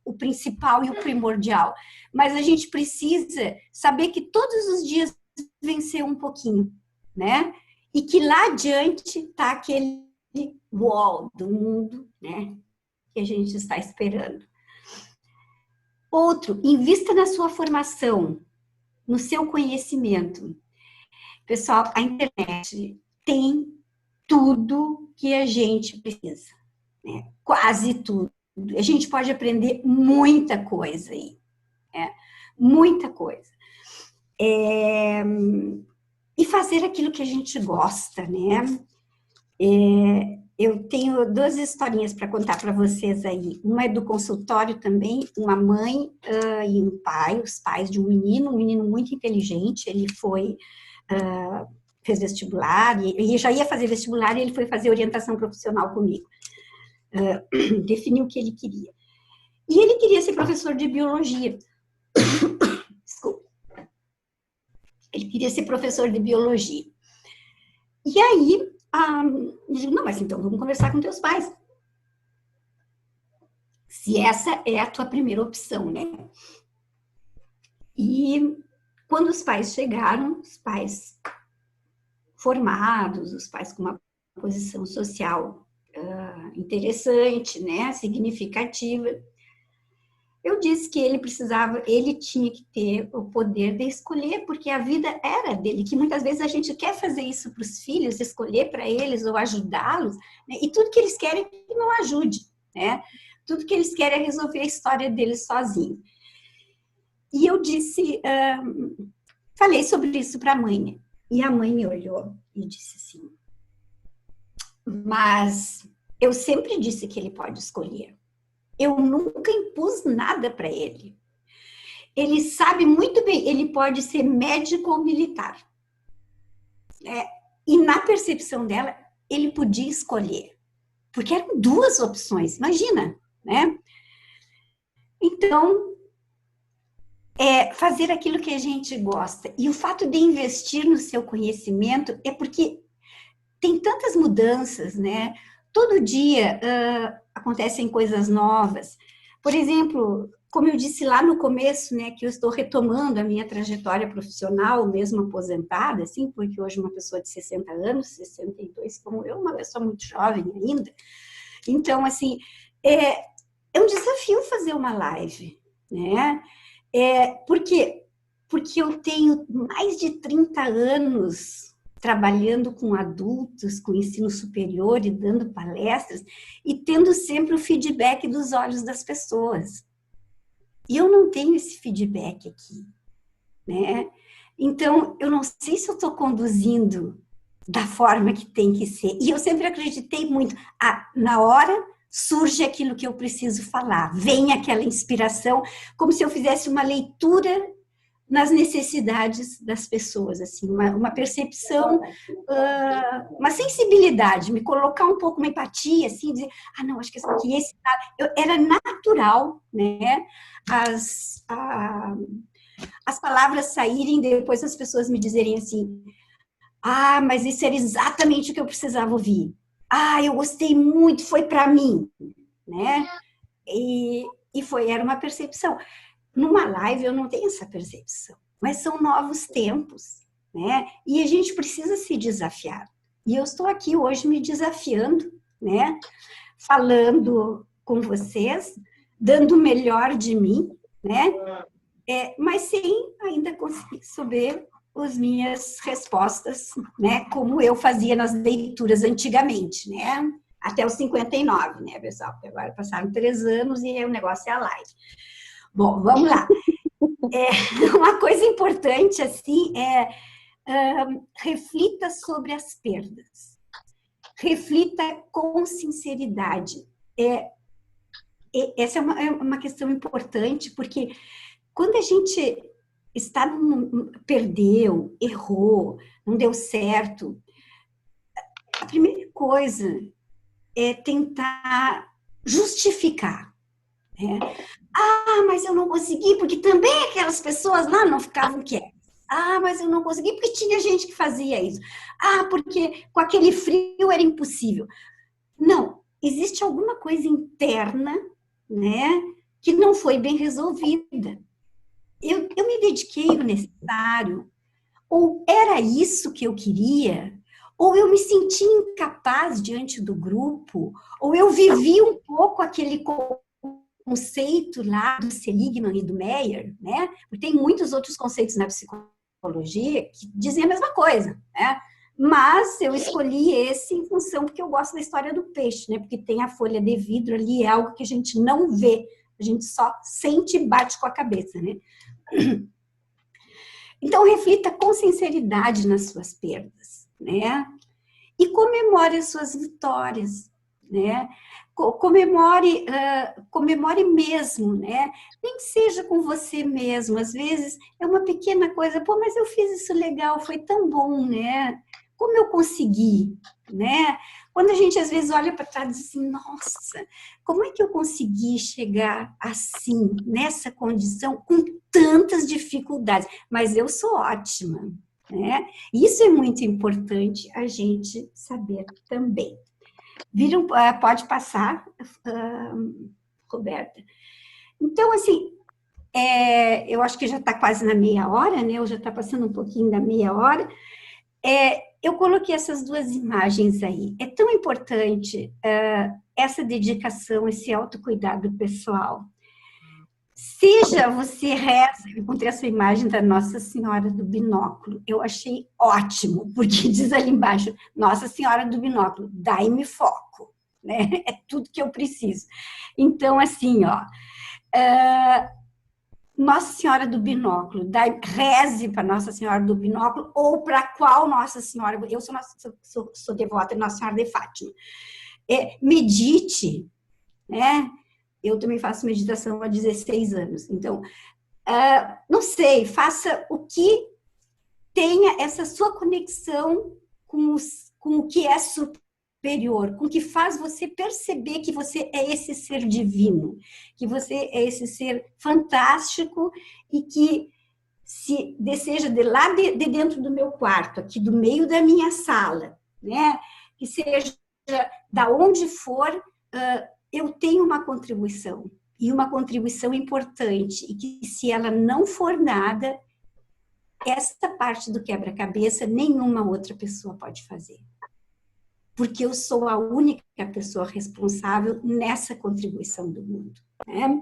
o principal e o primordial, mas a gente precisa saber que todos os dias vencer um pouquinho, né? E que lá adiante está aquele uau do mundo, né? Que a gente está esperando. Outro, invista na sua formação, no seu conhecimento. Pessoal, a internet tem tudo que a gente precisa, né? Quase tudo. A gente pode aprender muita coisa aí, né? Muita coisa. E fazer aquilo que a gente gosta, né? Eu tenho duas historinhas para contar para vocês aí. Uma é do consultório também, uma mãe e um pai, os pais de um menino muito inteligente, ele fez vestibular, e já ia fazer vestibular e ele foi fazer orientação profissional comigo. Definiu o que ele queria. E ele queria ser professor de biologia. Desculpa. Ele queria ser professor de biologia. E aí, eu digo, não, mas então vamos conversar com teus pais. Se essa é a tua primeira opção, né? E quando os pais chegaram, os pais formados, os pais com uma posição social interessante, né, significativa, eu disse que ele tinha que ter o poder de escolher, porque a vida era dele, que muitas vezes a gente quer fazer isso para os filhos, escolher para eles ou ajudá-los, né, e tudo que eles querem é que não ajude, né, tudo que eles querem é resolver a história deles sozinho. E eu disse, falei sobre isso para a mãe, e a mãe me olhou e disse assim, mas eu sempre disse que ele pode escolher. Eu nunca impus nada para ele. Ele sabe muito bem, ele pode ser médico ou militar. E na percepção dela, ele podia escolher. Porque eram duas opções, imagina, né? Então, fazer aquilo que a gente gosta. E o fato de investir no seu conhecimento é porque tem tantas mudanças, né? Todo dia acontecem coisas novas. Por exemplo, como eu disse lá no começo, né, que eu estou retomando a minha trajetória profissional, mesmo aposentada, assim, porque hoje uma pessoa de 60 anos, 62, como eu, uma pessoa muito jovem ainda. Então, assim, é um desafio fazer uma live, né? Por quê? Porque eu tenho mais de 30 anos trabalhando com adultos, com ensino superior e dando palestras e tendo sempre o feedback dos olhos das pessoas. E eu não tenho esse feedback aqui, né? Então, eu não sei se eu estou conduzindo da forma que tem que ser. E eu sempre acreditei muito, na hora surge aquilo que eu preciso falar, vem aquela inspiração, como se eu fizesse uma leitura nas necessidades das pessoas, assim, uma percepção, uma sensibilidade, me colocar um pouco, uma empatia, assim, dizer, não, acho que esse era natural, né, as palavras saírem, depois as pessoas me dizerem assim, mas isso era exatamente o que eu precisava ouvir, eu gostei muito, foi para mim, né, e era uma percepção. Numa live eu não tenho essa percepção, mas são novos tempos, né? E a gente precisa se desafiar. E eu estou aqui hoje me desafiando, né? Falando com vocês, dando o melhor de mim, né? Mas sem ainda conseguir saber as minhas respostas, né? Como eu fazia nas leituras antigamente, né? Até os 59, né, pessoal? Porque agora passaram 3 anos e o negócio é a live. Bom, vamos lá. Uma coisa importante, assim, reflita sobre as perdas. Reflita com sinceridade. Essa é uma questão importante, porque quando a gente perdeu, errou, não deu certo, a primeira coisa é tentar justificar, né? Ah, mas eu não consegui, porque também aquelas pessoas lá não ficavam quietas. Ah, mas eu não consegui, porque tinha gente que fazia isso. Ah, porque com aquele frio era impossível. Não, existe alguma coisa interna, né, que não foi bem resolvida. Eu me dediquei o necessário, ou era isso que eu queria, ou eu me senti incapaz diante do grupo, ou eu vivi um pouco aquele conceito lá do Seligman e do Meyer, né? Porque tem muitos outros conceitos na psicologia que dizem a mesma coisa, né? Mas eu escolhi esse em função porque eu gosto da história do peixe, né? Porque tem a folha de vidro ali, é algo que a gente não vê, a gente só sente e bate com a cabeça, né? Então, reflita com sinceridade nas suas perdas, né? E comemore as suas vitórias, né? Comemore mesmo, né? Nem que seja com você mesmo, às vezes é uma pequena coisa, pô, mas eu fiz isso legal, foi tão bom, né? Como eu consegui, né? Quando a gente às vezes olha para trás e diz assim, nossa, como é que eu consegui chegar assim, nessa condição, com tantas dificuldades? Mas eu sou ótima, né? Isso é muito importante a gente saber também. Pode passar, Roberta. Então, assim, eu acho que já está quase na meia hora, né? Ou já está passando um pouquinho da meia hora. Eu coloquei essas duas imagens aí. É tão importante essa dedicação, esse autocuidado pessoal. Seja você reza, eu encontrei essa imagem da Nossa Senhora do Binóculo, eu achei ótimo, porque diz ali embaixo, Nossa Senhora do Binóculo, dai-me foco, né? É tudo que eu preciso. Então, assim, ó, Nossa Senhora do Binóculo, reze para Nossa Senhora do Binóculo, ou para qual Nossa Senhora, eu sou devota de Nossa Senhora de Fátima. Medite, né? Eu também faço meditação há 16 anos. Então, não sei, faça o que tenha essa sua conexão com o que é superior, com o que faz você perceber que você é esse ser divino, que você é esse ser fantástico e que seja de lá de dentro do meu quarto, aqui do meio da minha sala, né? Que seja da onde for, eu tenho uma contribuição, e uma contribuição importante, e que se ela não for nada, essa parte do quebra-cabeça nenhuma outra pessoa pode fazer. Porque eu sou a única pessoa responsável nessa contribuição do mundo, né?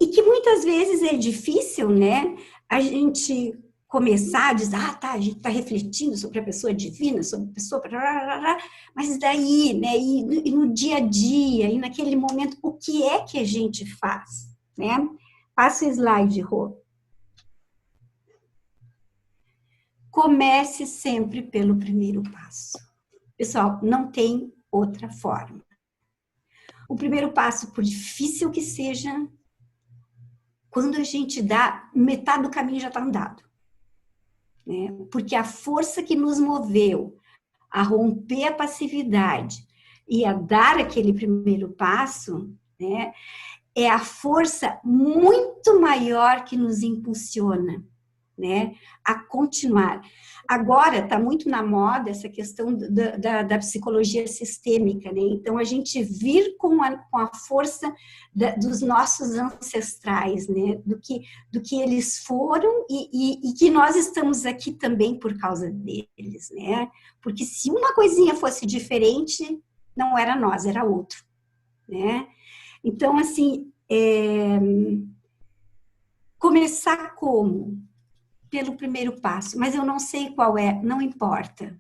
E que muitas vezes é difícil, né? A gente começar a dizer, tá, a gente está refletindo sobre a pessoa divina, sobre a pessoa... Mas daí, né? E no dia a dia, e naquele momento, o que é que a gente faz, né? Passa o slide, Rô. Comece sempre pelo primeiro passo. Pessoal, não tem outra forma. O primeiro passo, por difícil que seja, quando a gente dá, metade do caminho já está andado. Né? Porque a força que nos moveu a romper a passividade e a dar aquele primeiro passo, né, é a força muito maior que nos impulsiona, né, a continuar. Agora está muito na moda essa questão da psicologia sistêmica, né? Então a gente vir com a força dos nossos ancestrais, né? Do que eles foram e que nós estamos aqui também por causa deles, né? Porque se uma coisinha fosse diferente, não era nós, era outro, né? Então, assim, começar como? Pelo primeiro passo, mas eu não sei qual é, não importa.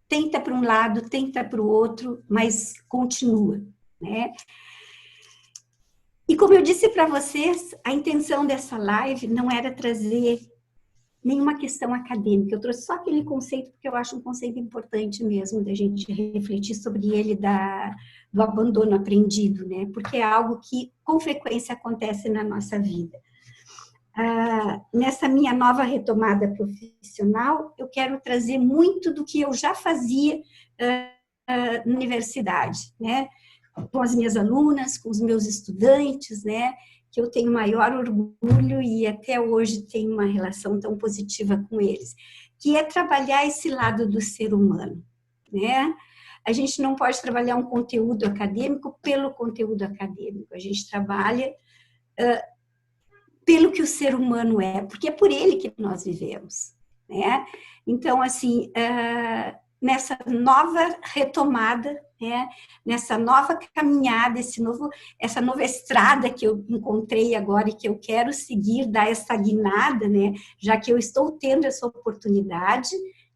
Tenta para um lado, tenta para o outro, mas continua, né? E como eu disse para vocês, a intenção dessa live não era trazer nenhuma questão acadêmica. Eu trouxe só aquele conceito, porque eu acho um conceito importante mesmo, da gente refletir sobre ele, do abandono aprendido, né? Porque é algo que, com frequência, acontece na nossa vida. Nessa minha nova retomada profissional, eu quero trazer muito do que eu já fazia na universidade, né? Com as minhas alunas, com os meus estudantes, né? Que eu tenho maior orgulho e até hoje tenho uma relação tão positiva com eles, que é trabalhar esse lado do ser humano, né? A gente não pode trabalhar um conteúdo acadêmico pelo conteúdo acadêmico, a gente trabalha pelo que o ser humano é, porque é por ele que nós vivemos, né? Então, assim, nessa nova retomada, né? Nessa nova caminhada, essa nova estrada que eu encontrei agora e que eu quero seguir, dar essa guinada, né? Já que eu estou tendo essa oportunidade,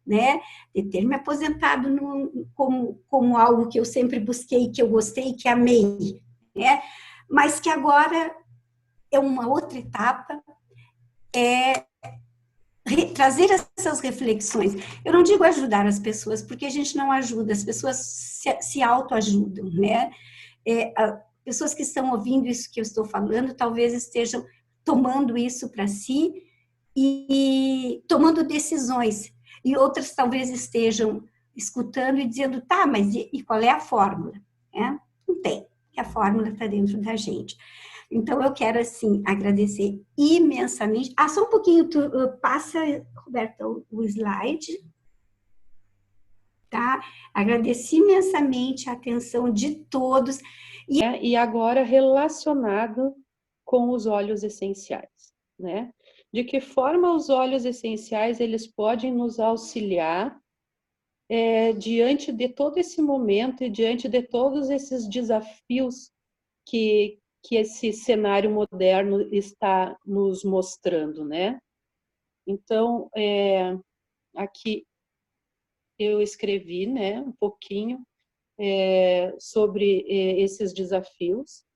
né? De ter me aposentado como algo que eu sempre busquei, que eu gostei, que amei, né? Mas que agora é uma outra etapa, trazer essas reflexões. Eu não digo ajudar as pessoas, porque a gente não ajuda, as pessoas se autoajudam, né? Pessoas que estão ouvindo isso que eu estou falando, talvez estejam tomando isso para si e tomando decisões, e outras talvez estejam escutando e dizendo, tá, mas e qual é a fórmula? Não tem, a fórmula está dentro da gente. Então, eu quero, assim, agradecer imensamente. Só um pouquinho, passa, Roberto, o slide, tá? Agradecer imensamente a atenção de todos. E agora, relacionado com os óleos essenciais, né? De que forma os óleos essenciais, eles podem nos auxiliar diante de todo esse momento e diante de todos esses desafios que esse cenário moderno está nos mostrando, né? Então, aqui eu escrevi, né, um pouquinho sobre esses desafios,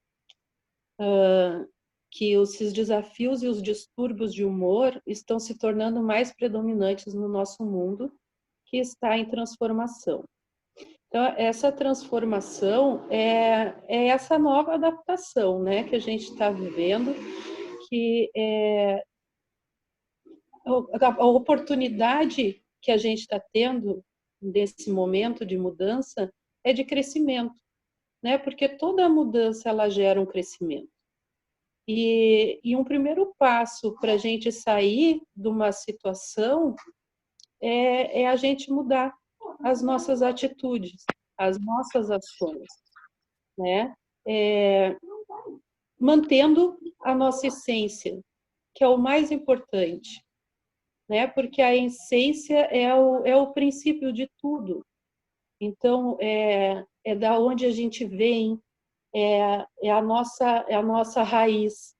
que esses desafios e os distúrbios de humor estão se tornando mais predominantes no nosso mundo, que está em transformação. Então, essa transformação é essa nova adaptação, né, que a gente está vivendo, que a oportunidade que a gente está tendo nesse momento de mudança é de crescimento, né, porque toda mudança ela gera um crescimento. E um primeiro passo para a gente sair de uma situação é a gente mudar as nossas atitudes, as nossas ações, né? Mantendo a nossa essência, que é o mais importante, né? Porque a essência é o princípio de tudo. Então, é da onde a gente vem, é a nossa raiz.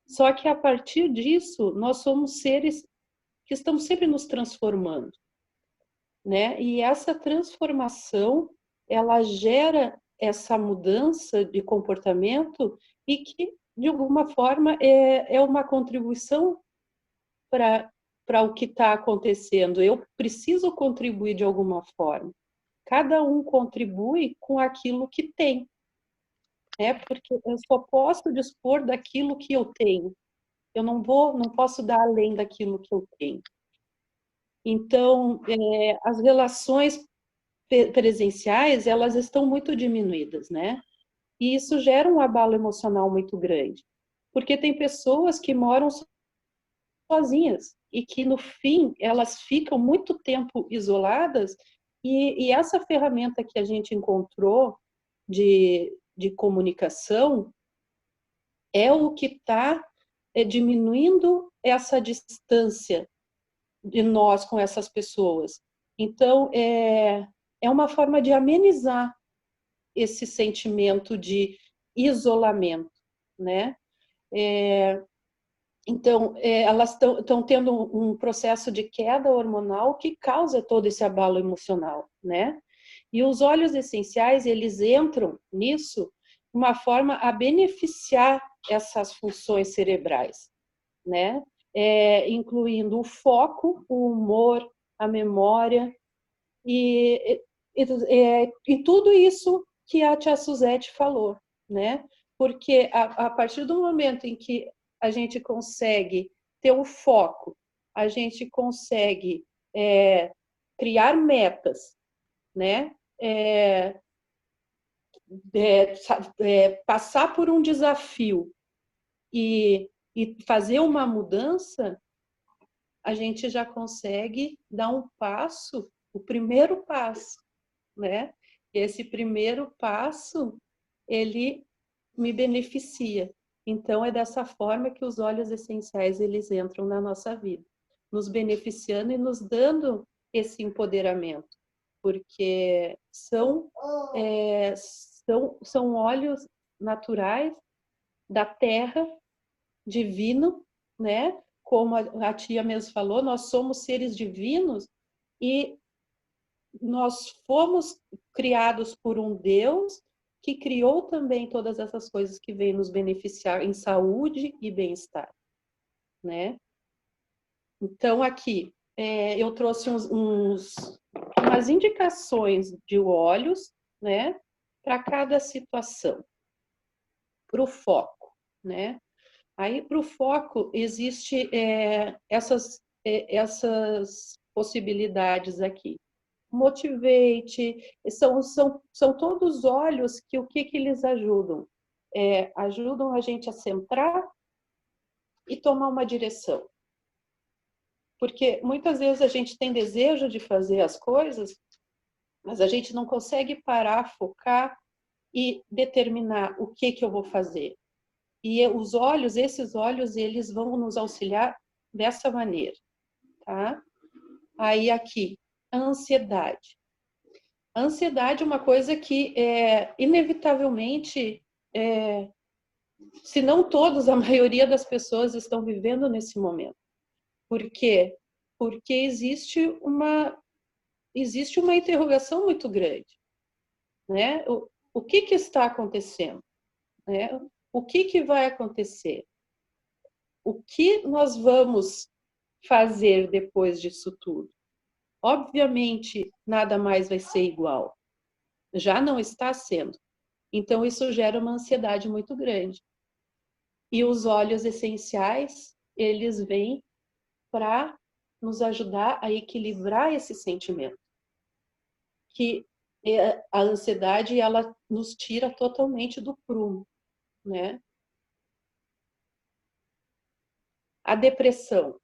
Só que a partir disso, nós somos seres que estamos sempre nos transformando, né? E essa transformação, ela gera essa mudança de comportamento e que, de alguma forma, é uma contribuição para o que está acontecendo. Eu preciso contribuir de alguma forma. Cada um contribui com aquilo que tem, né? Porque eu só posso dispor daquilo que eu tenho. Eu não posso dar além daquilo que eu tenho. Então, as relações presenciais, elas estão muito diminuídas, né? E isso gera um abalo emocional muito grande. Porque tem pessoas que moram sozinhas e que, no fim, elas ficam muito tempo isoladas e essa ferramenta que a gente encontrou de comunicação é o que está diminuindo essa distância de nós com essas pessoas. Então, é uma forma de amenizar esse sentimento de isolamento, né? Então, elas estão tendo um processo de queda hormonal que causa todo esse abalo emocional, né? E os óleos essenciais, eles entram nisso uma forma a beneficiar essas funções cerebrais, né? Incluindo o foco, o humor, a memória e tudo isso que a tia Suzete falou, né? Porque a partir do momento em que a gente consegue ter um foco, a gente consegue criar metas, né? Passar por um desafio e fazer uma mudança, a gente já consegue dar um passo, o primeiro passo, né? Esse primeiro passo, ele me beneficia. Então, é dessa forma que os óleos essenciais, eles entram na nossa vida, nos beneficiando e nos dando esse empoderamento, porque são óleos naturais da terra, divino, né? Como a tia mesmo falou, nós somos seres divinos e nós fomos criados por um Deus que criou também todas essas coisas que vêm nos beneficiar em saúde e bem-estar, né? Então, aqui, eu trouxe umas indicações de óleos, né? Para cada situação, para o foco, né? Aí, para o foco, existe essas possibilidades aqui. Motivate, são todos óleos que o que eles ajudam? Ajudam a gente a centrar e tomar uma direção. Porque muitas vezes a gente tem desejo de fazer as coisas, mas a gente não consegue parar, focar e determinar o que eu vou fazer. E esses óleos, eles vão nos auxiliar dessa maneira, tá? Aí aqui, a ansiedade. A ansiedade é uma coisa que, inevitavelmente, se não todos, a maioria das pessoas estão vivendo nesse momento. Por quê? Porque existe uma interrogação muito grande, né? O que está acontecendo? Né? O que vai acontecer? O que nós vamos fazer depois disso tudo? Obviamente, nada mais vai ser igual. Já não está sendo. Então, isso gera uma ansiedade muito grande. E os óleos essenciais, eles vêm para nos ajudar a equilibrar esse sentimento. Que a ansiedade, ela nos tira totalmente do prumo, né? A depressão.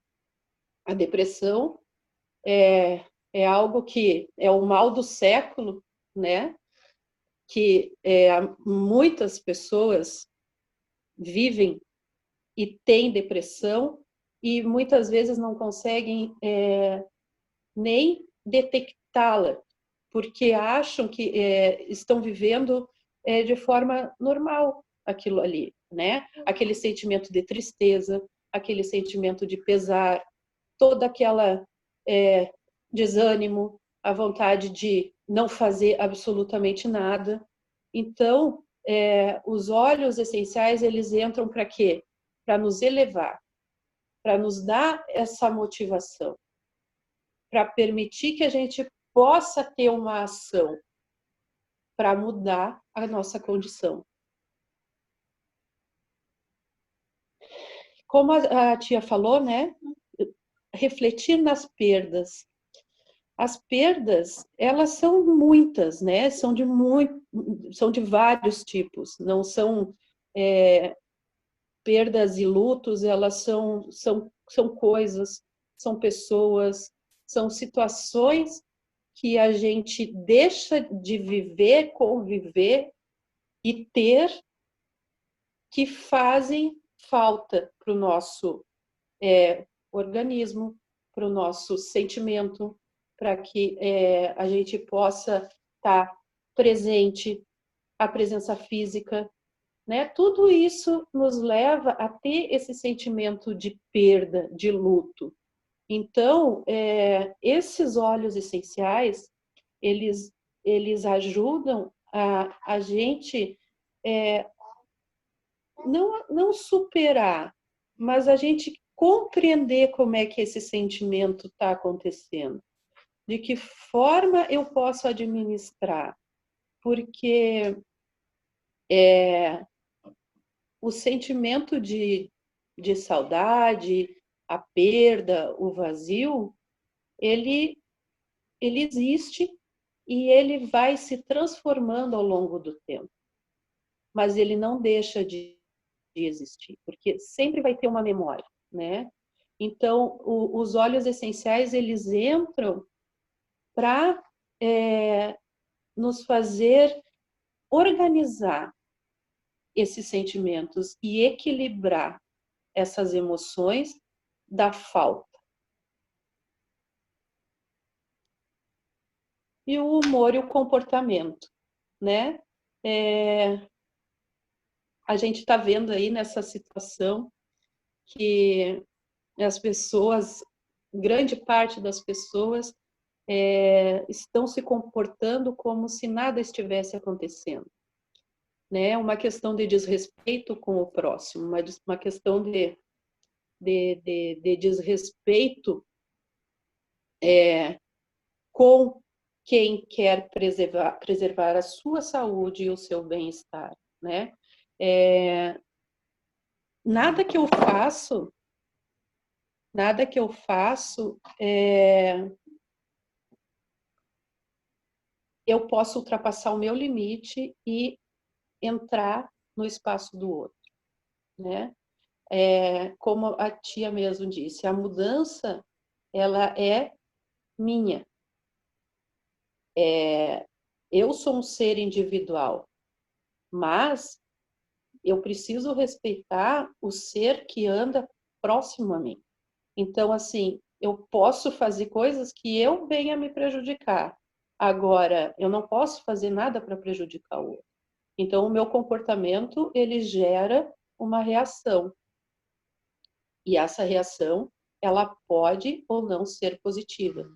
A depressão é algo que é o mal do século, né? Que muitas pessoas vivem e têm depressão e muitas vezes não conseguem nem detectá-la, porque acham que estão vivendo de forma normal aquilo ali, né? Aquele sentimento de tristeza, aquele sentimento de pesar, toda aquela desânimo, a vontade de não fazer absolutamente nada. Então, os óleos essenciais, eles entram para quê? Para nos elevar, para nos dar essa motivação, para permitir que a gente possa ter uma ação para mudar a nossa condição. Como a tia falou, né? Refletir nas perdas. As perdas, elas são muitas, né? São de vários tipos. Não são perdas e lutos, elas são coisas, são pessoas, são situações que a gente deixa de viver, conviver e ter, que fazem falta para o nosso organismo, para o nosso sentimento, para que a gente possa estar presente, a presença física, né? Tudo isso nos leva a ter esse sentimento de perda, de luto. Então, esses óleos essenciais, eles ajudam a gente não superar, mas a gente compreender como é que esse sentimento está acontecendo, de que forma eu posso administrar, porque o sentimento de saudade, a perda, o vazio, ele existe e ele vai se transformando ao longo do tempo, mas ele não deixa de existir, porque sempre vai ter uma memória, né? Então, os óleos essenciais, eles entram para nos fazer organizar esses sentimentos e equilibrar essas emoções da falta. E o humor e o comportamento, né? A gente está vendo aí nessa situação que as pessoas, grande parte das pessoas, estão se comportando como se nada estivesse acontecendo, né? Uma questão de desrespeito com o próximo, uma questão de desrespeito com quem quer preservar a sua saúde e o seu bem-estar, né? Nada que eu faço, eu posso ultrapassar o meu limite e entrar no espaço do outro, né? Como a tia mesmo disse, a mudança, ela é minha. Eu sou um ser individual, mas eu preciso respeitar o ser que anda próximo a mim. Então, assim, eu posso fazer coisas que eu venha me prejudicar. Agora, eu não posso fazer nada para prejudicar o outro. Então, o meu comportamento, ele gera uma reação. E essa reação, ela pode ou não ser positiva.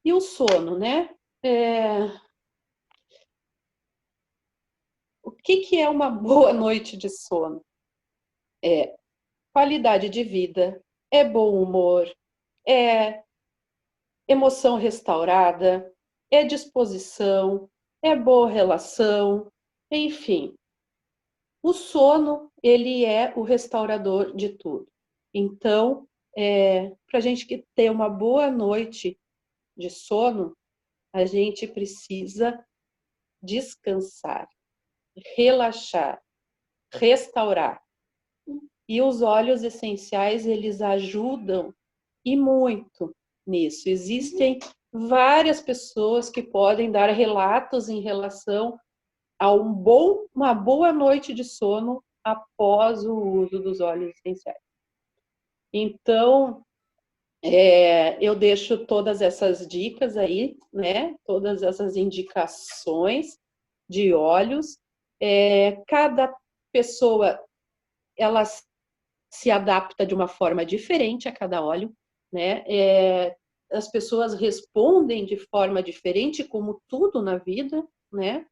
E o sono, né? O que é uma boa noite de sono? Qualidade de vida, bom humor, emoção restaurada, disposição, boa relação, enfim. O sono, ele é o restaurador de tudo. Então, para a gente ter uma boa noite de sono, a gente precisa descansar, relaxar, restaurar. E os óleos essenciais, eles ajudam e muito nisso. Existem várias pessoas que podem dar relatos em relação a uma boa noite de sono após o uso dos óleos essenciais. Então, eu deixo todas essas dicas aí, né? Todas essas indicações de óleos. Cada pessoa, ela se adapta de uma forma diferente a cada óleo, né? As pessoas respondem de forma diferente, como tudo na vida, né?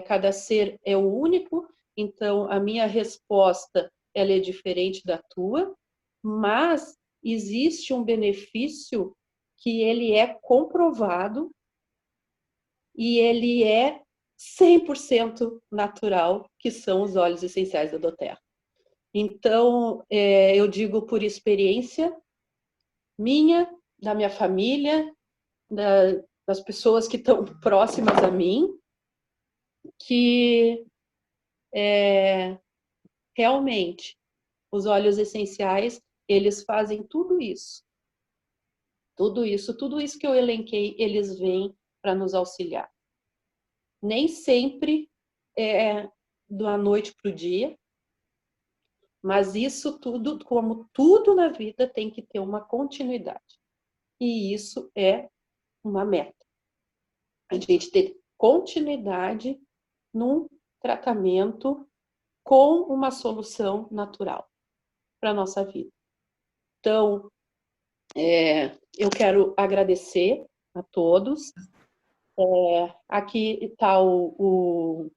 Cada ser é o único, então a minha resposta ela é diferente da tua, mas existe um benefício que ele é comprovado e ele é 100% natural, que são os óleos essenciais da doTERRA. Então, eu digo por experiência minha, da minha família, das pessoas que estão próximas a mim, que realmente os óleos essenciais, eles fazem tudo isso. Tudo isso que eu elenquei, eles vêm para nos auxiliar. Nem sempre é da noite para o dia, mas isso tudo, como tudo na vida, tem que ter uma continuidade. E isso é uma meta. A gente ter continuidade num tratamento com uma solução natural para a nossa vida. Então, eu quero agradecer a todos Aqui está o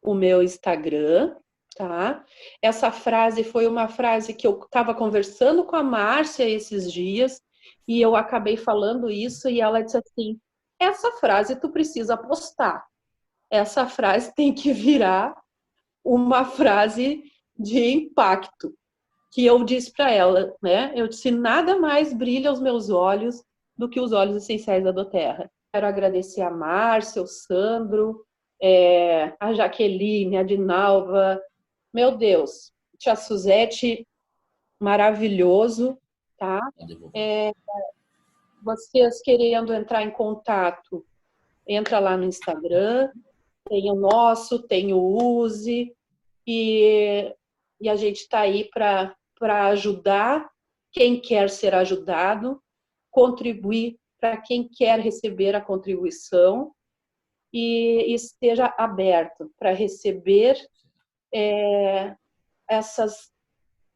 meu Instagram, tá? Essa frase foi uma frase que eu estava conversando com a Márcia esses dias e eu acabei falando isso e ela disse assim, essa frase tu precisa postar. Essa frase tem que virar uma frase de impacto. Que eu disse para ela, né? Eu disse, nada mais brilha aos meus olhos do que os óleos essenciais da doTERRA. Quero agradecer a Márcia, o Sandro, a Jaqueline, a Dinalva, meu Deus, tia Suzete, maravilhoso, tá? Vocês querendo entrar em contato, entra lá no Instagram, tem o nosso, tem o Use, e a gente está aí para ajudar quem quer ser ajudado, contribuir para quem quer receber a contribuição e esteja aberto para receber essas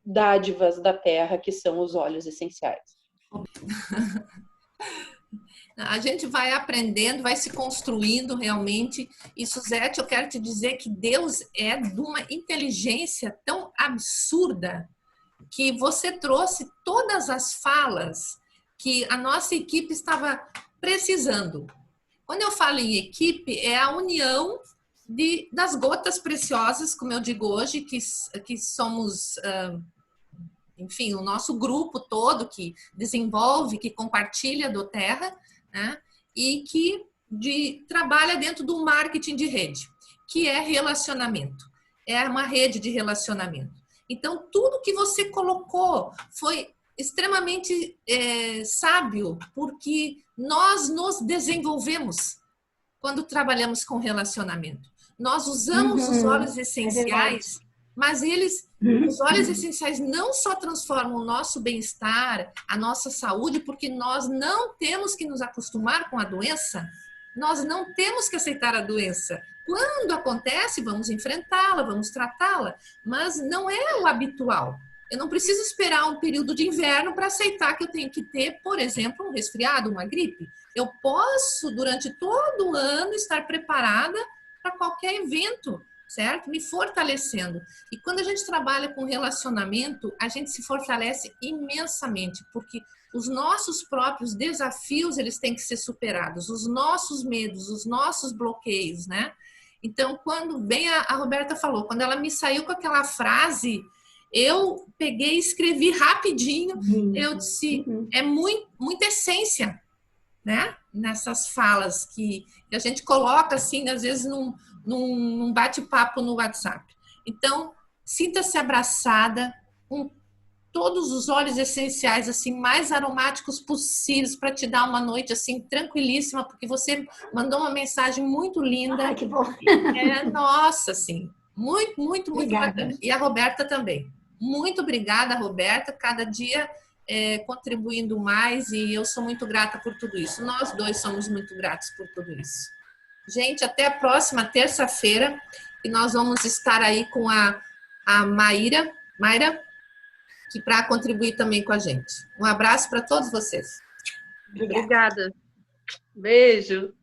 dádivas da terra que são os óleos essenciais. A gente vai aprendendo, vai se construindo realmente. E, Suzete, eu quero te dizer que Deus é de uma inteligência tão absurda que você trouxe todas as falas que a nossa equipe estava precisando. Quando eu falo em equipe, é a união das gotas preciosas, como eu digo hoje, que somos, enfim, o nosso grupo todo que desenvolve, que compartilha do Terra, né? E que trabalha dentro do marketing de rede, que é relacionamento, é uma rede de relacionamento. Então, tudo que você colocou foi extremamente sábio, porque nós nos desenvolvemos quando trabalhamos com relacionamento. Nós usamos os óleos essenciais, mas os óleos essenciais não só transformam o nosso bem-estar, a nossa saúde, porque nós não temos que nos acostumar com a doença, nós não temos que aceitar a doença. Quando acontece, vamos enfrentá-la, vamos tratá-la, mas não é o habitual. Eu não preciso esperar um período de inverno para aceitar que eu tenho que ter, por exemplo, um resfriado, uma gripe. Eu posso, durante todo o ano, estar preparada para qualquer evento, certo? Me fortalecendo. E quando a gente trabalha com relacionamento, a gente se fortalece imensamente, porque os nossos próprios desafios, eles têm que ser superados, os nossos medos, os nossos bloqueios, né? Então, quando bem a Roberta falou, quando ela me saiu com aquela frase, eu peguei e escrevi rapidinho, eu disse, é muita essência, né? Nessas falas que a gente coloca, assim, às vezes num bate-papo no WhatsApp. Então, sinta-se abraçada com todos os óleos essenciais, assim, mais aromáticos possíveis para te dar uma noite, assim, tranquilíssima, porque você mandou uma mensagem muito linda. Ai, que bom. Nossa, assim, muito Obrigada. bacana. E a Roberta também. Muito obrigada, Roberta. Cada dia contribuindo mais e eu sou muito grata por tudo isso. Nós dois somos muito gratos por tudo isso. Gente, até a próxima terça-feira, e nós vamos estar aí com a Mayra, que para contribuir também com a gente. Um abraço para todos vocês. Obrigada. Beijo.